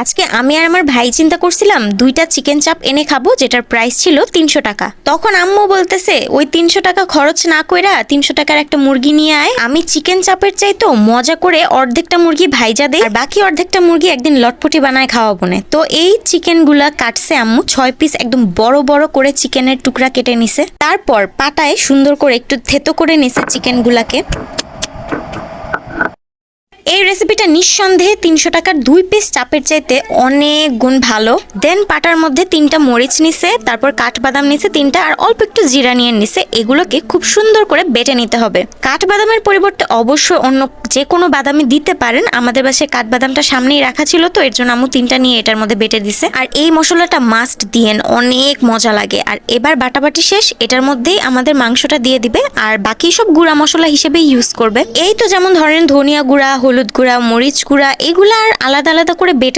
আজকে আমি আর আমার ভাই চিন্তা করছিলাম দুইটা চিকেন চাপ এনে খাবো, যেটার প্রাইস ছিল 300 টাকা। তখন আম্মু বলতেছে ওই 300 টাকা খরচ না কইরা 300 টাকার একটা মুরগি নিয়ে আয়। আমি চিকেন চাপের চাইতো মজা করে অর্ধেকটা মুরগি ভাইজা দেই, আর বাকি অর্ধেকটা মুরগি একদিন লটপটি বানায় খাওয়াবো না। তো এই চিকেন গুলা কাটছে আম্মু 6 পিস, একদম বড় বড় করে চিকেনের টুকরা কেটে নিছে। তারপর পাটায় সুন্দর করে একটু থেতো করে নিছে চিকেন গুলাকে। এই রেসিপিটা নিঃসন্দেহে 300 টাকার 2 পিস চাপের চাইতে অনেক গুণ ভালো। দেন পাটার মধ্যে 3টা মরিচ নিছে, তারপর কাঠবাদাম নিছে 3টা, আর অল্প একটু জিরা নিয়ে নিছে। এগুলোকে খুব সুন্দর করে বেটে নিতে হবে। কাঠবাদামের পরিবর্তে অবশ্যই অন্য যে কোনো বাদামই দিতে পারেন। আমাদের বাসায় কাঠবাদামটা সামনেই রাখা ছিল, তো এর জন্য আম্মু 3টা নিয়ে এটার মধ্যে বেটে দিছে। আর এই মশলাটা মাস্ট দিয়েন, অনেক মজা লাগে। আর এবার বাটাবাটি শেষ, এটার মধ্যেই আমাদের মাংসটা দিয়ে দিবে, আর বাকি সব গুঁড়া মশলা হিসেবে ইউজ করবে। এই তো যেমন ধরেন ধনিয়া গুঁড়া, হলুদ গুঁড়া, মরিচ গুঁড়া, এগুলা আর আলাদা আলাদা করে বেটে